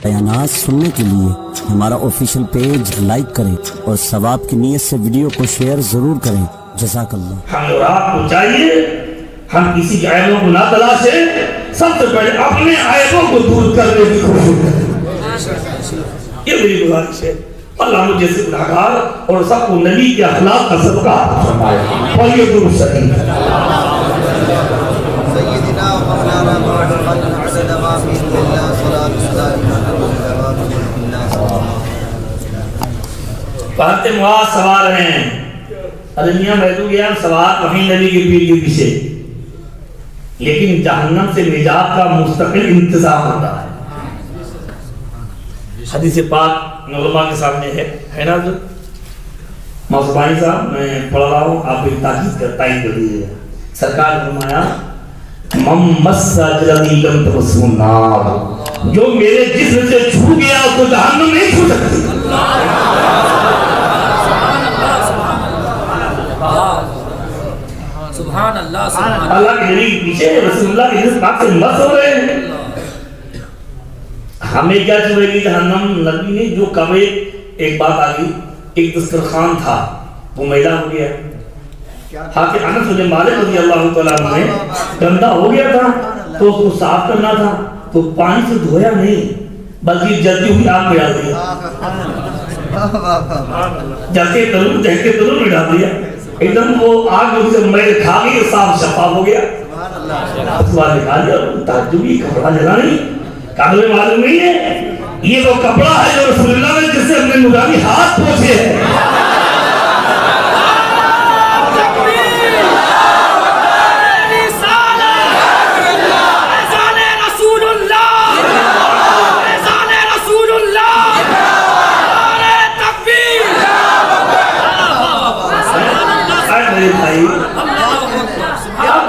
بیانات سننے کے لیے ہمارا آفیشیل پیج لائک کریں اور ثواب کی نیت سے ویڈیو کو شیئر ضرور کریں۔ جزاک اللہ۔ ہم اور آپ کو چاہیے ہم کسی کے عیبوں کو نہ تلاشیں، سب سے پہلے اپنے عیبوں کو دور کرنے کی کوشش کریں۔ یہ میری گزارش ہے۔ اللہ مجھے سے گناہگار اور سب کو نبی کے اخلاق کا صدقہ فرمائے۔ اور یہ درود شریف سیدنا و مولانا محمد حسن امامین اللہ صلاة اللہ پہنتے معاذ سوار ہیں، ارمیہ محدود گیا سوار وہیں نبی کے پیر کے پیچھے، لیکن جہنم سے نجات کا مستقل انتظام ہوتا ہے۔ حدیث پاک علماء کے سامنے ہے نا حضرت موسبانی صاحب، میں پڑھ رہا ہوں، آپ ایک تاکید کر دیجیے گا۔ سرکار نے فرمایا من مس جلدی لم تمسہ النار، جو میرے جسم سے چھو گیا اس کو جہنم نہیں چھو سکتی۔ سبحان اللہ۔ اللہ کے نبی پیچھے رسول اللہ کے جسم پاک سے مس ہو رہے ہیں، ہمیں کیا چھوڑے گی جہنم؟ نبی نے جو کبھی ایک بات آگئی، ایک دسترخوان تھا وہ میلا ہو گیا، حاکم انس بن مالک رضی اللہ تعالیٰ عنہ نے گندا ہو گیا تھا تو اس کو صاف کرنا تھا، تو پانی سے دھویا نہیں بلکہ جلتی ہوئی آگ میں ڈال دیا، جلتے تلوں میں ڈال دیا، ایک دم وہ آگ میں میل کھا گئی، صاف شفاف ہو گیا۔ اس بعد نکال دیا، تعجبی کپڑا جلا نہیں، کاغذ معلوم نہیں ہے یہ وہ کپڑا ہے جو رسول اللہ نے جس سے اپنے نورانی ہاتھ پوچھے ہیں۔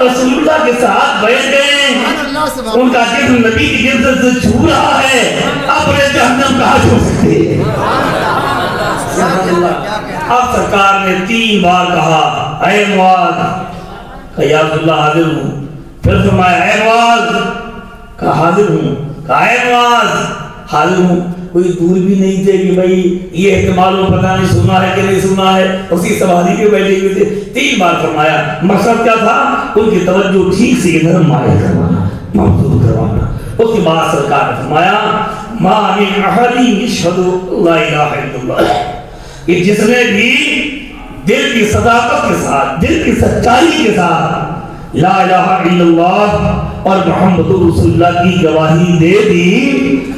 رسول اللہ کے ساتھ بیٹھ گئے، ان کا جسم نبی کی جسم سے چھو رہا ہے، اپنے جہنم کہاں چھو سکتے ہیں؟ اب سرکار نے 3 بار کہا اے معاذ، کہا یا رسول اللہ حاضر ہوں، پھر فرمایا اے معاذ، کہا حاضر ہوں، کہا اے معاذ حاضر ہوں۔ کوئی دور بھی نہیں تھے کہ بھئی یہ احتمال ہو پتہ نہیں سنا ہے کہ نہیں سنا ہے، اسی سواری کے بیٹھے ہوئے تھے۔ 3 بار فرمایا، مقصد کیا تھا؟ ان کی توجہ ٹھیک سے ادھر مائل کروانا، موجود کروانا۔ اس کے بعد سرکار نے فرمایا ما من احد یشہد لا الہ الا اللہ، کہ جس نے بھی دل کی صداقت کے ساتھ، دل کی سچائی کے ساتھ لا الہ الا اللہ اور محمد رسول اللہ کی گواہی دے دی،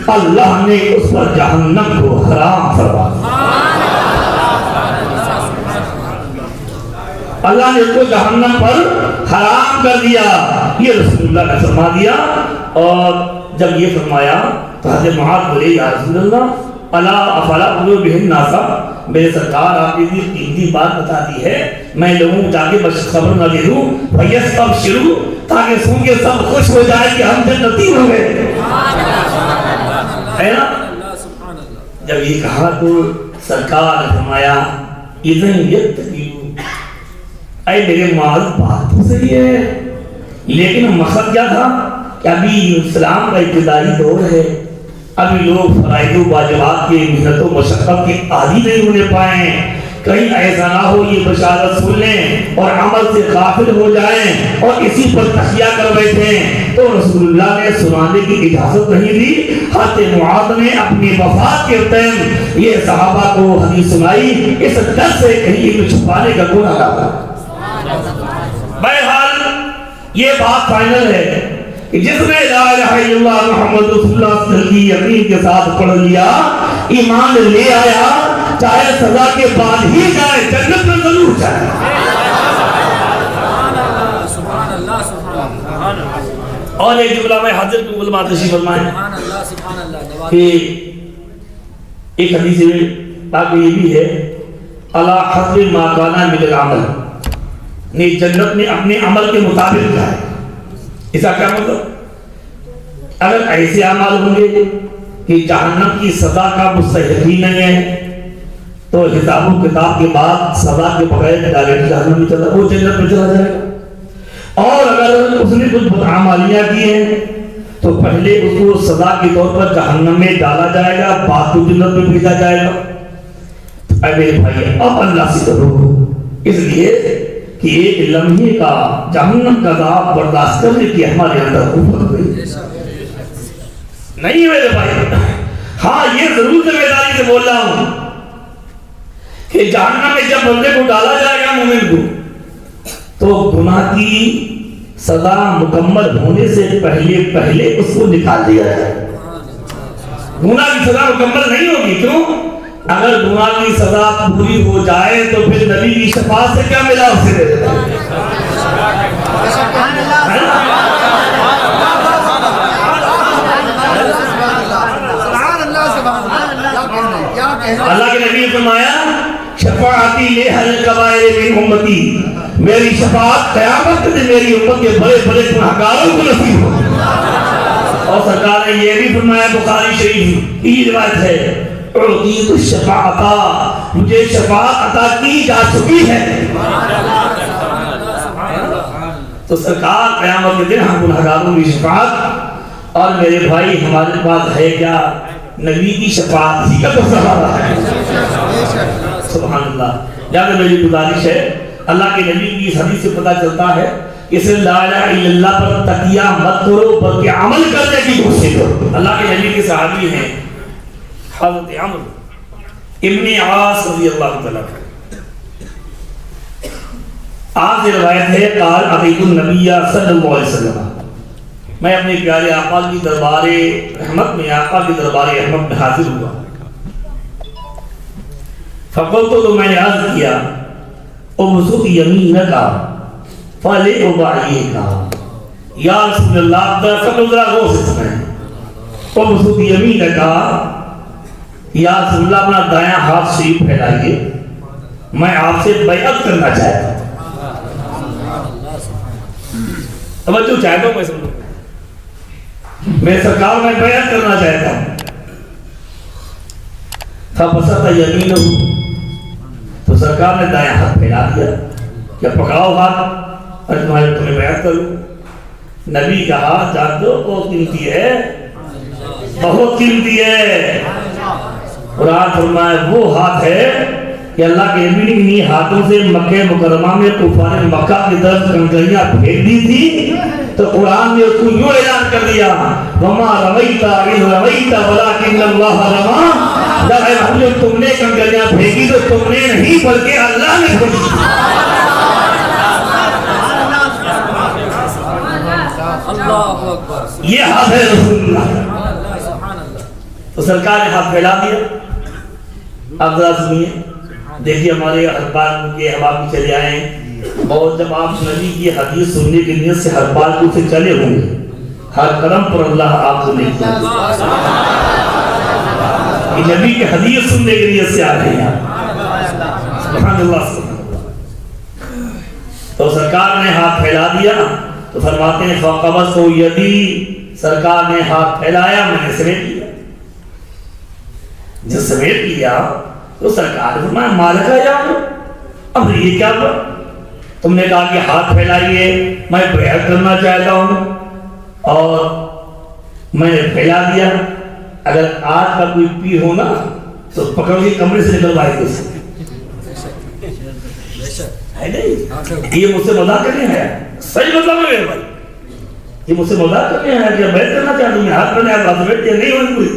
اللہ نے اس پر جہنم کو حرام فرما دیا۔ اللہ نے اس کو جہنم پر حرام کر دیا، یہ رسول اللہ نے فرما دیا۔ اور جب یہ فرمایا تو حضرت معاذ بولے یا رسول اللہ الا افلا اقول بہن ناسا، میرے سرکار آپ نے بھی قیمتی بات بتا دی ہے، میں لوگوں کو جا کے بس خبر نہ دے دوں فیستبشروا، تاکہ سن کے سب خوش ہو جائے کہ ہم جنتی ہو گئے، ہے نا؟ جب یہ کہا تو سرکار نے فرمایا اذن یتقیو، اے میرے معاذ بات تو صحیح ہے، لیکن مقصد کیا تھا کہ ابھی اسلام کا ابتدائی دور ہے، ابھی لوگ فرائض و واجبات کے محنت و مشقت کے عادی نہیں ہونے پائے، کہیں ایسا نہ ہو یہ بشارت سن لیں اور عمل سے غافل ہو جائیں اور اسی پر تکیہ کر بیٹھیں۔ تو رسول اللہ نے سنانے کی اجازت نہیں دی۔ حضرت معاذ نے اپنی وفات کے ٹائم یہ صحابہ کو حدیث سنائی، اس ڈر سے کہیں علم چھپانے کا گناہ نہ ہو۔ بہرحال یہ بات فائنل ہے کہ جس نے لا الہ الا اللہ محمد رسول اللہ صلی اللہ علیہ وسلم کی یقین کے ساتھ پڑھ لیا، ایمان لے آیا، چاہے سزا کے بعد ہی جائے جنت میں ضرور جائے۔ اور ایک جملہ میں حاضر کو علماء تشریف فرمائیں کہ ایک حدیث پاک یہ بھی ہے الا حسب ما کان من العمل، نہیں جنت میں اپنے عمل کے مطابق جائے۔ اس کا کیا مطلب؟ اگر ایسے اعمال ہوں گے کہ جہنم کی سزا کا مستحق ہی نہیں ہے تو حساب و کتاب کے بعد سزا کے بغیر ڈائریکٹ جہنم میں چلا، وہ جنت میں چلا جائے گا۔ اور اگر اس نے کچھ بدعمالیاں کی ہیں تو تو پہلے اس کو سزا کے طور پر جہنم میں ڈالا جائے گا، بعد کو جنت میں بھیجا جائے گا؟ اے میرے بھائی اب اللہ سے ڈرو، اس لیے کہ ایک لمحے کا جہنم کا عذاب برداشت کرنے کی ہمارے اندر قوت ہوئی نہیں میرے بھائی۔ ہاں یہ ضرور ذمہ داری سے بول رہا ہوں کہ جہنم میں جب بندے کو ڈالا جائے گا مومن کو، تو گناہ کی سزا مکمل ہونے سے پہلے اس کو نکال دیا جائے۔ گناہ کی سزا مکمل نہیں ہوگی، کیوں؟ اگر گناہ کی سزا پوری ہو جائے تو پھر نبی کی شفاعت سے کیا ملا اسے؟ اللہ کے نبی نے فرمایا شفاعتی لہل کبائر من امتی، میری شفاعت قیامت سے میری امت کے بڑے بڑے گناہگاروں کو نصیب ہو۔ اور سرکار نے یہ بھی فرمایا، بخاری شریف کی روایت ہے، اعطیت الشفاعۃ، مجھے شفاعت عطا کی جا چکی ہے۔ تو سرکار قیامت کے دن ہم گناہگاروں کی شفاعت، اور میرے بھائی ہمارے پاس ہے کیا؟ نبی کی شفاعت ہی کا تو سہارا ہے۔ سبحان اللہ۔ یاد میری گزارش ہے، اللہ کے نبی کی اس حدیث سے پتہ چلتا ہے کہ صرف لا الہ الا اللہ پر تکیہ مت کرو بلکہ عمل کرنے کی کوشش کرو۔ اللہ کے نبی کے صحابی ہیں حضرت عمرو ابن عاص رضی اللہ تعالیٰ عنہ۔ آپ سے روایت ہے قال اتیت النبی صلی اللہ علیہ وسلم، میں اپنے پیارے آقا کی دربار رحمت میں، آقا کی دربار رحمت میں حاضر ہوا۔ فقلت، تو میں نے عرض کیا، ابسط یمینک فلأبایعک، یا رسول اللہ دراصل ذرا غور سے سنیں، ابسط یمینک، یا رسول اللہ اپنا دایاں ہاتھ شریف پھیلائیے، میں آپ سے بیعت کرنا چاہتا ہوں۔ توجہ چاہتا ہوں، میں سمجھوں میں سرکار میں بیعت کرنا چاہتا ہوں۔ فبسط یمینہ، تو سرکار نے دایاں ہاتھ پھیلا دیا، کیا پکڑاؤ ہاتھ اور تمہیں بیعت کروں۔ نبی کا ہاتھ جانتے ہو بہت قیمتی ہے، بہت قیمتی ہے۔ قرآن فرمایا وہ ہاتھ ہے کہ اللہ کے نبی نے انہی ہاتھوں سے مکہ مکرمہ میں کفار مکہ کی طرف کنکریاں پھینک دی تھی، تو قرآن نے اس کو یوں اعلان کر دیا، وما رمیت اذ رمیت ولکن اللہ رمی، جب تم نے کنکریاں پھینکی تو تم نے نہیں بلکہ اللہ نے پھینکی۔ یہ ہاتھ ہے رسول اللہ۔ تو سرکار نے ہاتھ پھیلا دیا۔ اب ذرا سنیے، دیکھیے ہمارے ہر بار کے احباب بھی چلے آئے ہیں، اور جب آپ نبی کی حدیث سننے کی نیت سے ہر بار کو سے چلے ہوں گے، ہر قدم پر اللہ آپ کو نہیں کیا، نبی کی حدیث سننے کی نیت سے آ رہے ہیں۔ سبحان اللہ، سبحان اللہ۔ تو سرکار نے ہاتھ پھیلا دیا، تو فرماتے ہیں فقبضت یدی، سرکار نے ہاتھ پھیلایا، میں نے سمیٹ لیا۔ جب سمیٹ لیا تو سرکار نے فرمایا مالک یا اب یہ کیا ہوا؟ تم نے کہا کہ ہاتھ پھیلائیے، میں بیعت کرنا چاہتا ہوں، اور میں نے پھیلا دیا۔ اگر آج کا کوئی پیر ہونا تو پکڑ کے کمرے سے نکلوائے گے اسے، ہے نہیں؟ یہ مجھ سے مذاق کرنے ہیں، صحیح مطلب ہے میرے بھائی، یہ مجھ سے مذاق کرنے ہیں کہ بیعت کرنا چاہتا ہوں، میں ہاتھ پھیلایا، ہاتھ بیٹھ دیا، نہیں ہوئی کوئی۔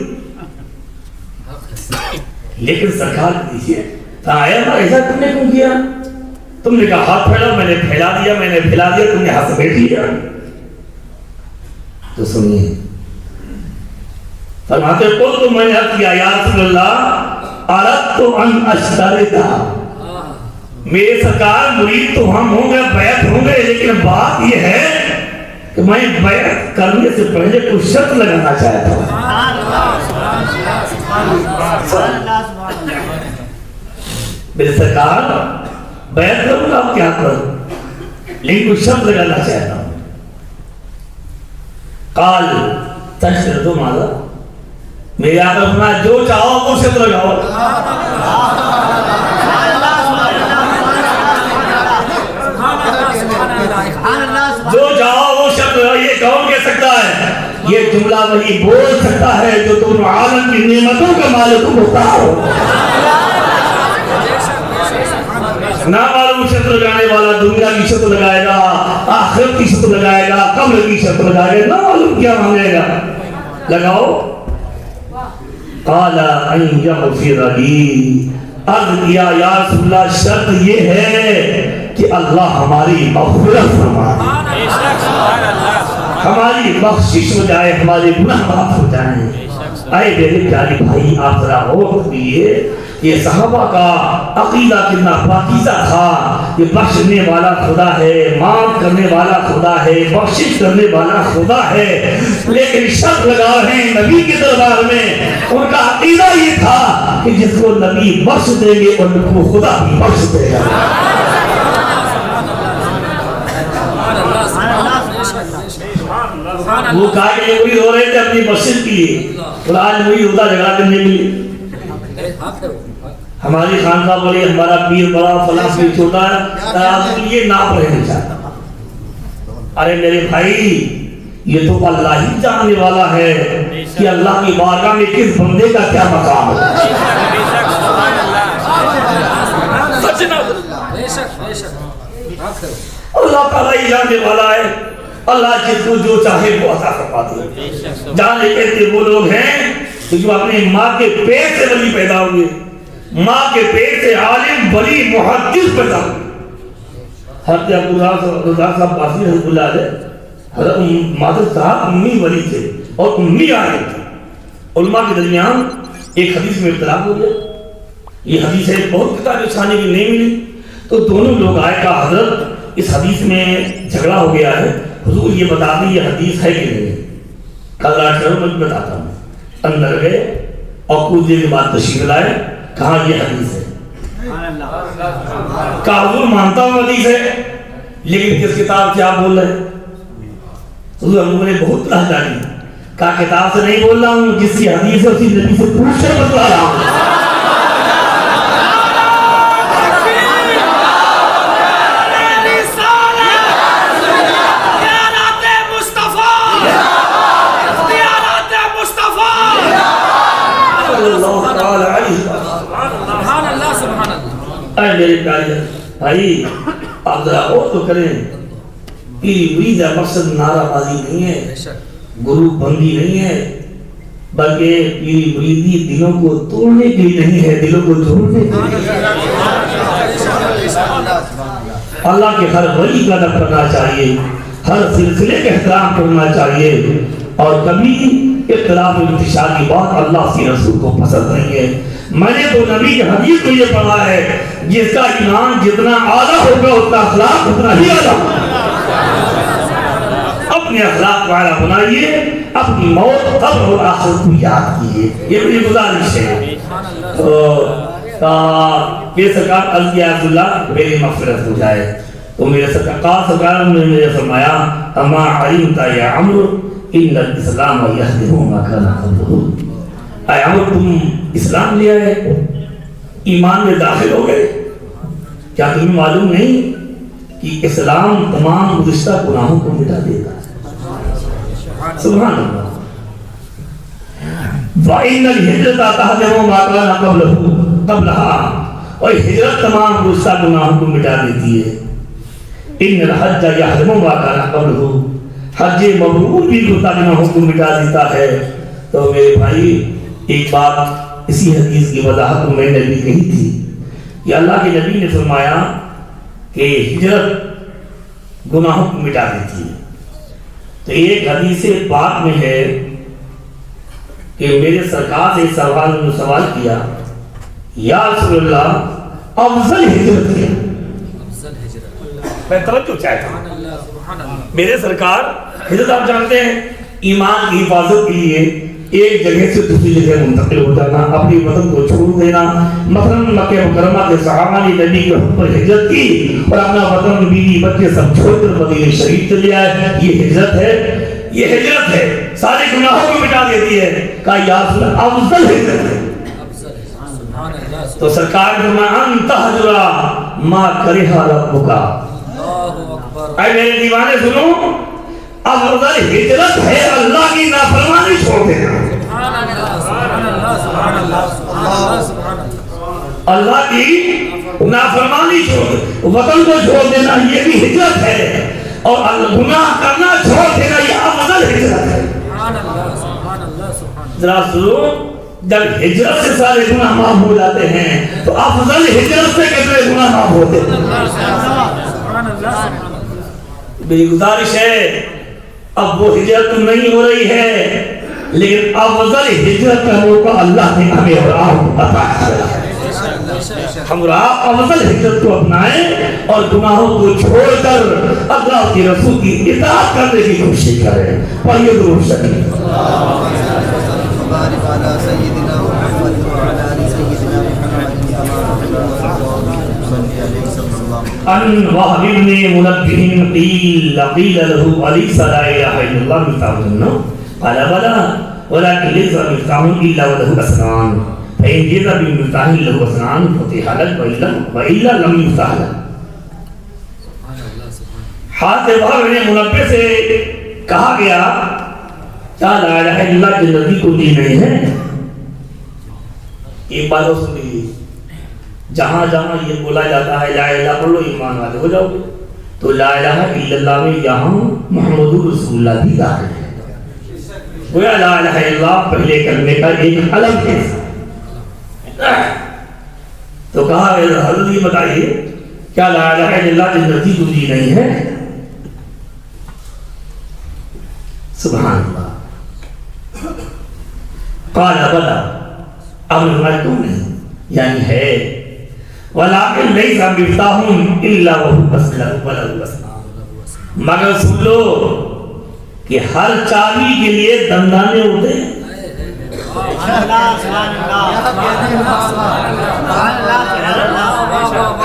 لیکن سرکار دیجیے ایسا تم نے کیوں کیا؟ تم نے کہا ہاتھ پھیلا، میں نے پھیلا دیا، میں نے پھیلا دیا، تم نے ہاتھ سے بیٹھ لیا۔ تو سنیے، فرماتے قل تو میں نے عرض کیا یا رسول اللہ اردت ان اشترطا، میرے سرکار مرید تو ہم ہوں گے، بیعت ہوں گے، لیکن بات یہ ہے کہ میں بیعت کرنے سے پہلے کچھ شرط لگانا چاہتا ہوں۔ میرے سرکار بیعت کروں گا آپ کے ہاتھ پر، لیکن کچھ شرط لگانا چاہتا ہوں۔ قال تشترط ماذا، میرے آقا فرمایا جو چاہو وہ شرط لگاؤ۔ جو چاہو وہ شرط لگاؤ۔ یہ کون کہہ سکتا ہے؟ یہ جملہ وہی بول سکتا ہے جو تم عالم کی نعمتوں کا مالک ہوتا ہو. نہ معلوم شرط لگانے والا دنیا کی شرط لگائے گا، آخرت کی شرط لگائے گا، قبر کی شرط لگائے گا، نہ معلوم کیا مانگے گا. لگاؤ. قال ان یغفر لی، عرض کیا یا رسول اللہ شرط یہ ہے کہ اللہ ہماری مغفرت فرمائے، ہماری بخشش ہو جائے، ہمارے گناہ معاف ہو جائیں. اے میرے پیارے بھائی آپ ذرا غور کیجیے، یہ صحابہ کا عقیدہ کتنا پاکیزہ تھا. یہ بخشنے والا خدا ہے، معاف کرنے والا خدا ہے، بخشش کرنے والا خدا ہے. لیکن شرط لگا رہے ہیں نبی کے دربار میں، ان کا عقیدہ یہ تھا کہ جس کو نبی بخش دیں گے ان کو خدا بھی بخش دے گا. وہ کہا کہ یہ وہی ہو رہے تھے اپنی بخشش کے لیے، اور آج وہی ہوتا جھگڑا کرنے کے لیے. ہماری خانقاہ بڑی، ہمارا پیر بڑا، فلاں پیر چھوٹا ہے، آپ یہ ناپ رہنا چاہتا. ارے میرے بھائی یہ تو اللہ ہی جاننے والا ہے کہ اللہ کی بارگاہ میں کس بندے کا کیا مقام ہے. اللہ تعالیٰ ہی جاننے والا ہے. اللہ جس کو جو چاہے وہ عطا فرما دے. جانے کہتے وہ لوگ ہیں جو اپنی ماں کے پیٹ سے ولی پیدا ہوئے، ماں کے پیٹ سے عالم ولی محدث پیدا ہوئے. حضرت عبدالرزاق صاحب باسی رحمۃ اللہ علیہ، حضرت مادر صاحب امی ولی تھے اور امی عالم تھے. علماء کے درمیان ایک حدیث میں اختلاف ہو گیا. یہ حدیث ہے بہت کتابیں چھانے کی نہیں ملی، تو دونوں لوگ آئے کہا حضرت اس حدیث میں جھگڑا ہو گیا ہے، حضور یہ بتا دیں یہ حدیث ہے کہ نہیں. کل رات کرو میں بتاتا ہوں. اندر گئے اور کچھ دیر کے بعد تشریف لائے، کہاں یہ حدیث ہے. کہا حضور مانتا ہوں حدیث ہے، لیکن کس کتاب سے آپ بول رہے ہیں؟ حضور ہم نے بہت طرح جانی. کہا کتاب سے نہیں بول رہا ہوں، جس کی حدیث ہے اسی نبی سے پوچھ کر بتلا رہا ہوں. میرے پیارے بھائی آپ ذرا غور تو کریں، پیری مرید مقصد نعرہ بازی نہیں ہے، گروپ بندی نہیں ہے، بلکہ پیری مریدی دلوں کو توڑنے کے لیے نہیں ہے، دلوں کو جوڑنے کے لیے. اللہ کے ہر ولی کا ادب کرنا چاہیے، ہر سلسلے کا احترام کرنا چاہیے، اور کبھی اختلاف و انتشار کی بات اللہ کے رسول کو پسند نہیں ہے. میں نے تو نبی کی حدیث کو یہ پڑھا ہے، جس کا ایمان جتنا اعلیٰ ہوگا اتنا اخلاق اتنا ہی اعلیٰ. اپنے اخلاق کو اعلیٰ بنائیے، اپنی موت قبر اور آخرت کو یاد کیجیے، یہ میری گزارش ہے. یہ سرکار علی عبداللہ میری مغفرت ہو جائے. تو میرے سرکار نے مجھے فرمایا اما علمت یا عمرو ان الاسلام یہدم ما کان قبلہ. اے عمر تم اسلام لے آئے، ایمان میں داخل ہو گئے، کیا تمہیں معلوم نہیں کہ اسلام تمام گزشتہ گناہوں کو مٹا دیتا ہے. سبحان اللہ. وَإِنَّ الْهِجْرَةَ تَهْدِمُ مَا كَانَ قَبْلَهَا، اور ہجرت تمام گزشتہ گناہوں کو مٹا دیتی ہے. إِنَّ الْحَجَّ يَهْدِمُ مَا كَانَ قَبْلَهُ، حج مبرور بھی گزشتہ گناہوں کو مٹا دیتا ہے. تو میرے بھائی ایک بات اسی حدیث کی وضاحت میں نے بھی کہی تھی کہ اللہ کے نبی نے فرمایا کہ ہجرت گناہوں کو مٹا دیتی ہے. تو ایک حدیث پاک میں ہے کہ میرے سرکار سے سوال کیا یا رسول اللہ افضل ہجرت کیا. میں توجہ چاہتا ہوں. میرے سرکار ہجرت آپ جانتے ہیں ایمان کی حفاظت کے لیے ایک جگہ سے دوسری جگہ منتقل ہو جانا، اپنی وطن کو چھوڑ دینا. مثلاً مکہ مکرمہ کے صحابہ نے نبی کے حکم پر ہجرت کی اور اپنا وطن بیوی بچے سب چھوڑ کر مدینہ شریف چلے آئے. یہ ہجرت ہے، یہ ہجرت ہے، سارے گناہوں کو مٹا دیتی ہے. کہا یا رسول اللہ افضل ہجرت ہے. تو سرکار نے فرمایا ان تہجر ما کرہ ربک. اے میرے دیوانے سنو، افضل ہجرت ہے اللہ کی نافرمانی چھوڑ دینا. اللہ کی نافرمانی چھوڑ وطن کو چھوڑ دینا یہ بھی ہجرت ہے, اور گناہ کرنا چھوڑ دینا یہ افضل ہجرت ہے. ذرا سنو, جب ہجرت سے سارے گناہ معاف ہو جاتے ہیں تو افضل ہجرت سے کتنے گناہ معاف ہوتے ہیں. میری گزارش ہے, اب وہ ہجرت نہیں ہو رہی ہے, لیکن افضل ہجرت کا موقع اللہ نے ہمیں اور آپ کو عطا کیا. ہم اور آپ افضل ہجرت کو اپنائیں اور گناہوں کو چھوڑ کر اللہ کے رسول کی اطاعت کرنے کی کوشش کریں. پڑھیے درود شریف. وبارك على سيدنا محمد وعلى آل سيدنا محمد كما صلى عليه وسلم. ان وهب بن منبه قيل له أليس لا إله إلا الله مفتاح الجنة؟ قال بلى ولكن ليس مفتاح إلا وله أسنان فإن جئت بمفتاح له أسنان فتح لك وإلا لم يفتح لك. حاتم بن منبه سے کہا گیا کیا لا الہ الا اللہ جنتی کو دی نہیں ہے؟ ایک بات اور سن لیجیے, جہاں جہاں یہ بولا جاتا ہے لا الہ پڑھ لو ایمان والے ہو جاؤ گے, تو لا الہ الا اللہ میں یہاں محمد رسول اللہ بھی داخل ہے. گویا لا الہ الا اللہ پہلے کلمے کا ایک علم ہے. تو کہا حضرت یہ بتائیے کیا لا الہ الا اللہ جنتی کو دی نہیں ہے؟ سبحان اللہ. قال بلا, اب کیوں نہیں, یعنی ہے. ولیکن لیس مفتاح الا وهو اسلم وله اسنان, مگر سن لو کہ ہر چابی کے لیے دندانے ہوتے ہیں.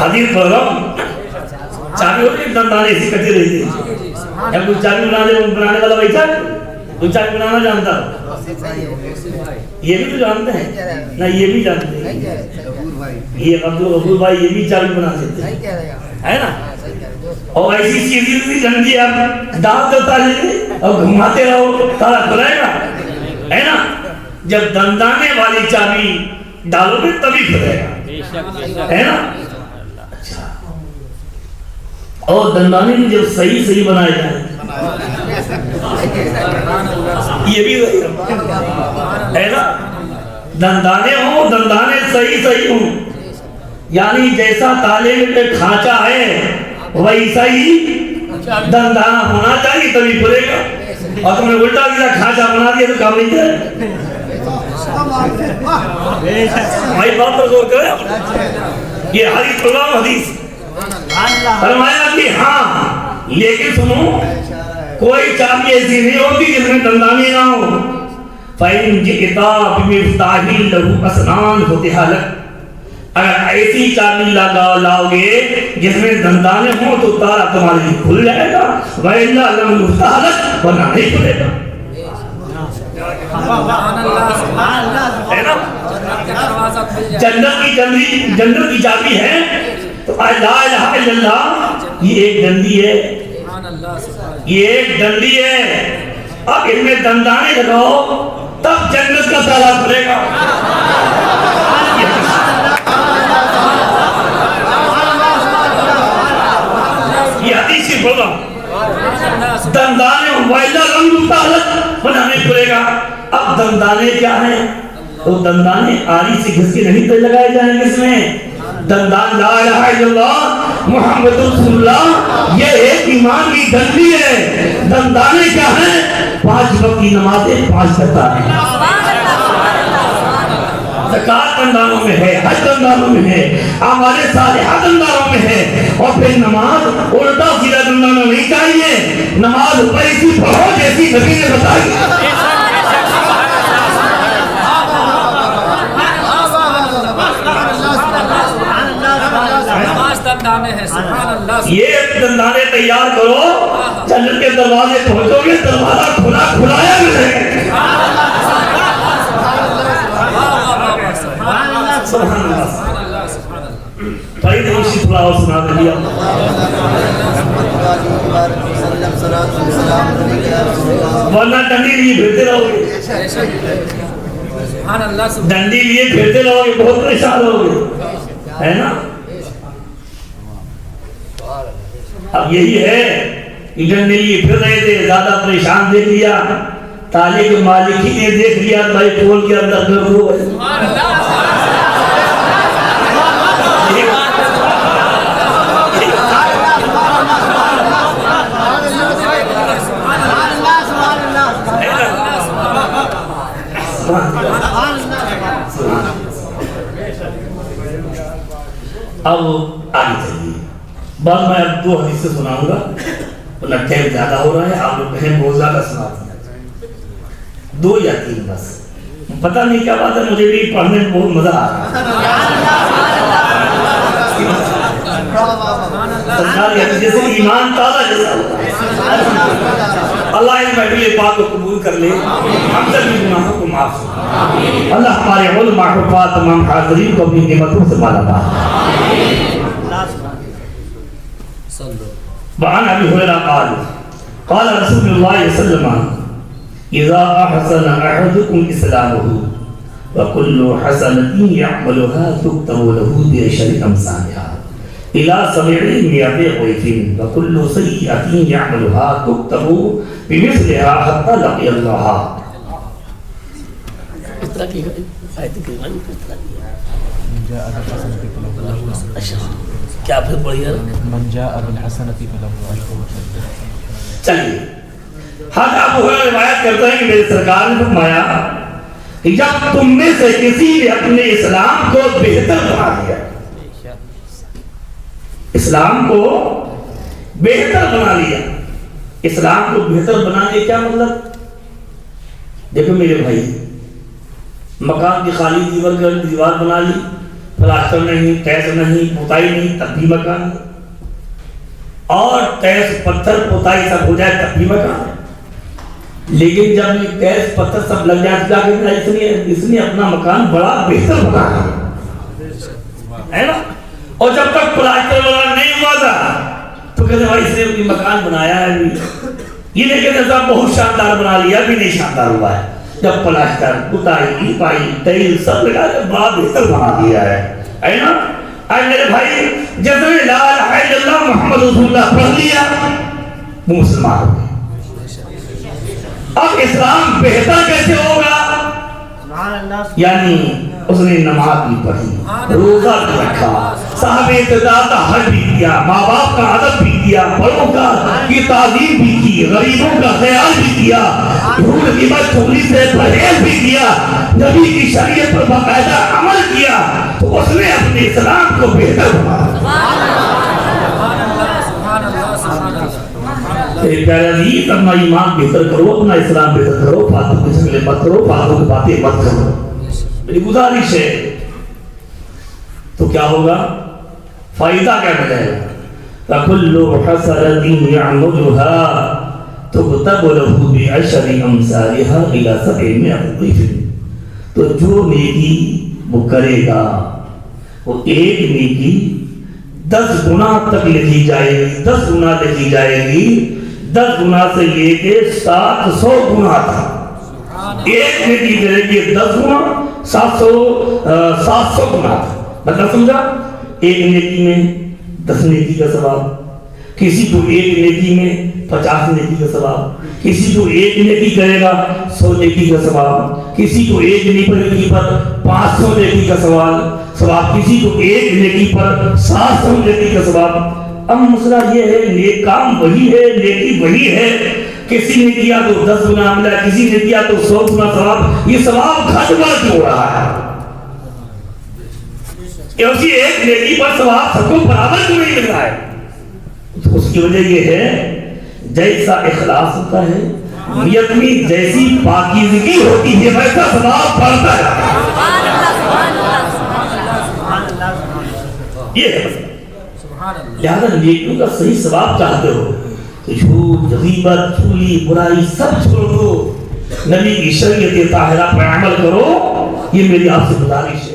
حدیث پڑھ رہا ہوں, چابی ہوتی ہے دندانے ایسی کٹے رہتے ہیں. یا کوئی چابی بنانے والا بیٹھا, کوئی چابی بنانا جانتا, یہ بھی تو جانتے ہیں نہ, یہ بھی جانتے ہیں. یہ عبدالغفور بھائی یہ بھی چابی بنا دیتے ہیں, ہے نا. اور ایسی چیزیں بھی جنگی آپ ڈال دو تالے اور گھماتے رہو تالا کھلائے گا, ہے نا. جب دندانے والی چابی ڈالو گے تبھی کھلائے گا, ہے نا. اچھا, اور دندانے بھی جب صحیح صحیح بنائے جائیں یہ بھی ہے نا. دندانے ہوں, دندانے صحیح صحیح ہوں, یعنی جیسا تالے میں کھانچا ہے ویسا ہی دندانہ ہونا چاہیے تبھی کھلے گا. اور تم نے الٹا دیا کھانچا بنا دیا تو کام نہیں کرے. بھائی بات پر غور کریں. یہ حدیث اللہ حدیث فرمایا کہ ہاں, لیکن سنو کوئی چابی ایسی نہیں ہوتی جس میں دندانے نہ ہو. فَإِنْ جِئْتَ بِمِفْتَاحٍ لَهُ أَسْنَانٌ فُتِحَ لَكَ, اگر ایسی چابی لاؤ گے جس میں دندانے ہوں تو تالا تمہارے لیے کھل جائے گا. وَإِلَّا لَمْ يُفْتَحْ لَكَ, ورنہ نہیں کھلے گا. ہے نا, جنت کی چابی ہے تو لا الہ الا اللہ یہ ایک ڈنڈی ہے, یہ ایک ڈنڈی ہے. اب ان میں دندانے لگاؤ تب جنت کا تالا کھلے گا. یہ حدیث ہی بولا, دندانے وائلہ لم یفتح بنانے کھلے گا. اب دندانے کیا ہیں؟ تو دندانے آری سے گھس کے نہیں تو لگائے جائیں گے. اس میں دندان لا الہ الا اللہ محمد رسول اللہ یہ ایک ایمان کی ڈنڈی ہے. دندانے کیا ہیں؟ 5 وقت کی نمازیں 5 کرتا ہے. زکات دندانوں میں ہے, حج دندانوں میں ہے, اعمال صالحہ دندانوں میں ہے. اور پھر نماز الٹا سیدھا دندانوں نہیں چاہیے. نماز ویسی پڑھو جیسی نبی نے بتائی. یہ دندانے تیار کرو, جنت کے دروازے پہنچو گے, دروازہ کھلا کھلایا ملے گا. بھائی تو اسی تھوڑا اور سنا دیا ورنہ ڈنڈی لیے پھرتے رہو گے، ڈنڈی لیے پھرتے رہو گے، بہت پریشان ہو گے، ہے نا؟ اب یہی ہے کہ ڈنڈی لیے پھر رہے تھے، زیادہ پریشان دیکھ لیا، تالے کے مالک ہی نے دیکھ لیا، بھائی کھول کے اندر کر دو۔ اب آگے چلیے، بس میں اب 2 حدیثیں سناؤں گا، ورنہ ٹائم زیادہ ہو رہا ہے، آپ لوگ کہیں بہت زیادہ سنا دیا، 2 یا 3 بس، پتہ نہیں کیا بات ہے، مجھے بھی پڑھنے میں بہت مزہ آ رہا ہے، جیسے ایمان تازہ جیسا ہوتا ہے۔ اللہ اس محفل پاک کو قبول کر لے، ہم سب کی گناہوں کو معاف کرے، اللہ ہمارے علماء حفاظ تمام حاضرین کو اپنی نعمتوں سے مالا مال۔ وعن ابي هريره قال قال رسول الله صلى الله عليه وسلم اذا احسن احدكم اسلامه وكل حسنه يعملها تكتب له بعشر امثالها الى 700 ضعف وكل سيئه يعملها تكتب بمثلها حتى لقي الله۔ اتنا کی آیت کی کیا پھر بڑھیا من جاء بالحسنۃ فلہ عشر۔ چلیے، حضرت ابو ہریرہ روایت کرتا ہے کہ میرے سرکار نے فرمایا کہ جب تم میں سے کسی نے اپنے اسلام کو بہتر بنا دیا، اسلام کو بہتر بنا لیا، اسلام کو بہتر بنانے کیا مطلب؟ دیکھو میرے بھائی، مکان کی خالی دیوار بنا لی، پلاسٹر نہیں، ٹیس نہیں، پوتائی نہیں، تب بھی مکان ہے، اور ٹیس پتھر پوتائی سب ہو جائے تب بھی مکان ہے، لیکن جب یہ ٹیس پتھر سب لگ جائے اس نے اپنا مکان بڑا بہتر بنایا ہے نا، اور جب تک پلاسٹر والا نہیں ہوا تھا تو کہتے بھائی اس نے اپنی مکان بنایا ہے، یہ نہیں کہتے صاحب بہت شاندار بنا لیا، بھی نہیں شاندار ہوا ہے، جب پلاسٹر پوتائی پائی تیل سب لگا کے بڑا بہتر بنا دیا ہے نا۔ اے میرے بھائی، جب لا الہ الا اللہ محمد رسول اللہ پڑھ لیا وہ مسلمان ہو گئے۔ اب اسلام بہتر کیسے ہوگا؟ یعنی اس نے نماز بھی پڑھی، روزہ بھی رکھا، صاحب اقتدار کا حج بھی کیا، ماں باپ کا ادب بھی کیا، بڑوں کی تعظیم بھی کی، غریبوں کا خیال بھی کیا، جھوٹ غیبت چغلی سے پرہیز بھی کیا، نبی کی شریعت پر باقاعدہ عمل کیا، تو اس نے اپنے اسلام کو بہتر بنایا۔ پیارے عزیز، اپنا ایمان بہتر کرو، اپنا اسلام بہتر کرو، فاتح کے جھگڑے مت کرو، فاتح کی باتیں مت کرو، میری گزارش ہے۔ تو کیا ہوگا؟ فائدہ کیا ملے گا؟ فَكُلُّ حَسَنَةٍ يَعْمَلُهَا تُكْتَبُ لَهُ بِعَشْرِ أَمْثَالِهَا إِلَى 700 ضِعْفٍ۔ تو جو نیکی وہ کرے گا وہ ایک نیکی 10 گنا تک لکھی جائے گی، 10 گنا لکھی جائے گی، 10 گنا سے لے کے 700 گنا تک۔ ایک نیکی کرے گی 10 گنا، 700 گنا تک۔ مطلب سمجھا؟ ایک نیکی میں 10 نیکی کا ثواب، کسی کو ایک نیکی میں 50 نیکی کا ثواب، کسی کو ایک نیکی کرے گا 100 نیکی کا ثواب، کسی کو ایک نیکی پر 500 نیکی کا ثواب، کسی کو ایک نیکی پر 700 نیکی کا ثواب۔ اب مسئلہ یہ ہے، نیک کام وہی ہے، نیکی وہی ہے، کسی نے کیا تو 10 گنا ملا، کسی نے کیا تو 100 گنا ثواب، یہ ثواب گھٹ بڑھ کیوں ہو رہا ہے؟ اسی ایک نیکی پر ثواب سب کو برابر کیوں نہیں مل رہا ہے؟ تو اس کی وجہ یہ ہے، جیسا اخلاص ہوتا ہے، نیت میں جیسی پاکیزگی ہوتی ہے ویسا ثواب بڑھتا ہے۔ یہ ہے لہذا نیکیوں کا صحیح ثواب چاہتے ہو تو جھوٹ، غیبت، چغلی، برائی سب چھوڑ دو، نبی کی شریعت طاہرہ پر عمل کرو، یہ میری آپ سے گزارش ہے۔